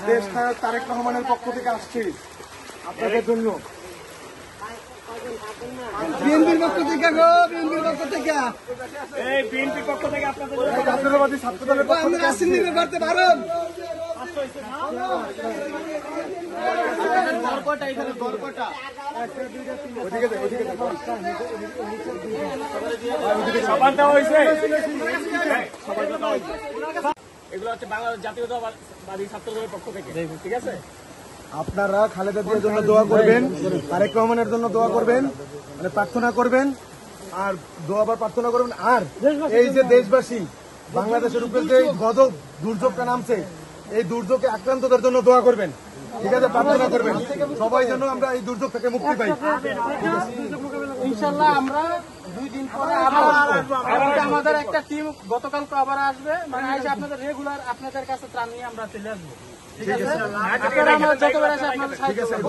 দেশ নায়ক তারেক রহমানের পক্ষ থেকে আসছি আপনাদের জন্য। বিএনপির পক্ষ থেকে বিএনপির পক্ষ থেকে বিএনপির পক্ষ থেকে আপনাদের জাতীয়তাবাদী ছাত্র দলের পক্ষ থেকে আসেন নিবে করতে পারেন। এগুলো হচ্ছে বাংলাদেশ জাতীয়তাবাদী ছাত্র দলের পক্ষ থেকে, ঠিক আছে? আপনারা খালেদা জিয়ার জন্য দোয়া করবেন, তারেক রহমানের জন্য দোয়া করবেন, মানে প্রার্থনা করবেন, আর দোয়া বা প্রার্থনা করবেন। আর এই যে দেশবাসী বাংলাদেশের উপরে যে গজব দুর্যোগটা নামছে, এই দুর্যোগে আক্রান্তদের জন্য দোয়া করবেন, ঠিক আছে? প্রার্থনা করবেন সবাই যেন আমরা এই দুর্যোগ থেকে মুক্তি পাই। ইনশাল্লাহ আমরা 2 দিন পরে আবার আসবো। আমাদের একটা টিম গতকালকে আবার আসবে, মানে এসে আপনাদের রেগুলার আপনাদের কাছে ত্রাণ নিয়ে আমরা চলে আসবো। ঠিক আছে, আপনারা আমরা যতবার আসে আপনাদের সাহায্য আসেন।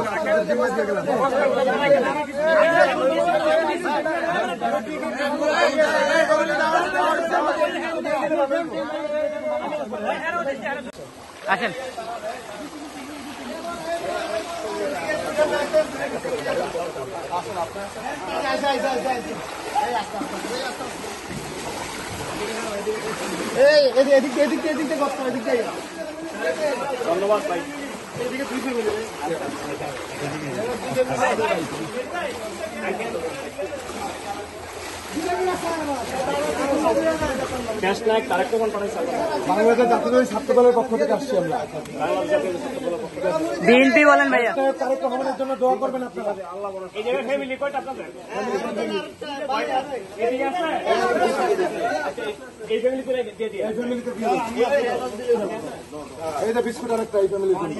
ধন্যবাদ ভাই। বাংলাদেশ জাতীয়তাবাদী ছাত্র দলের পক্ষ থেকে আসছি আমরা। বিএনপি বলেন ভাইয়া। তারেক রহমানের জন্য দোয়া করবেন আপনারা। এই জায়গায় ফ্যামিলি কয়টা আপনাদের? এই ফ্যামিলি করে দিয়ে দিই। এই যে বিস্কুট আর একটা এই ফ্যামিলির জন্য।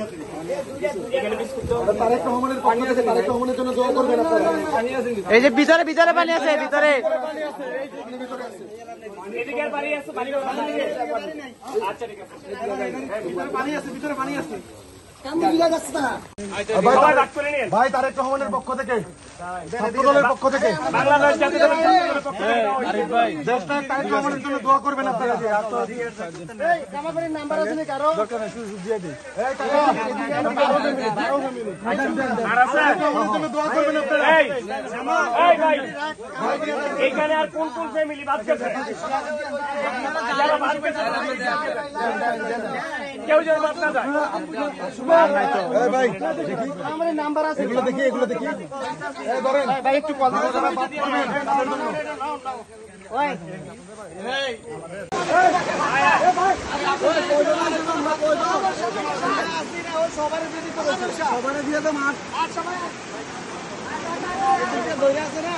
এখানে বিস্কুট তারেক রহমানের পক্ষ থেকে তারেক রহমানের জন্য দোয়া করবেন আপনারা। এই যে ভিতরে ভিতরে পানি আছে, ভিতরে এদিকে পানি আছে, পানি আচ্ছা ঠিক আছে, পানি আছে, ভিতরে পানি আছে। ভাই তারেক রহমানের পক্ষ থেকে, ছাত্র দলের পক্ষ থেকে, বাংলাদেশ জাতীয়তাবাদী ছাত্র দলের পক্ষ থেকে দেশ নায়ক তারেক রহমানের জন্য দোয়া করবেন আপনারা। নাম্বার আছে না কারো? দরকার নেই, শুধু দিয়ে দিই। দোয়া করবেন আপনারা। এই ভাই, এইখানে আর কোন কোন ফ্যামিলি বাদ গেছে? যারা বাদ গেছে কেউ যেন বাদ না যায়। ভাই দেখি নাম্বার আছে, এগুলো দেখি, এগুলো দেখি। ধরেন ভাই একটু কল বাদ করবেন তাদের জন্য। সবার দিয়ে তো মাঠ আছে না।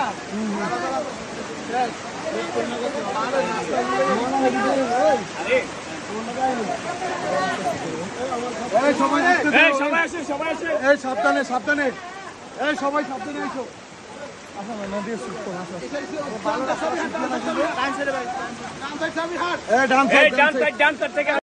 এই সাবধানে সাবধানে, এই সবাই সাবধানে এসো। ডান সাইড থেকে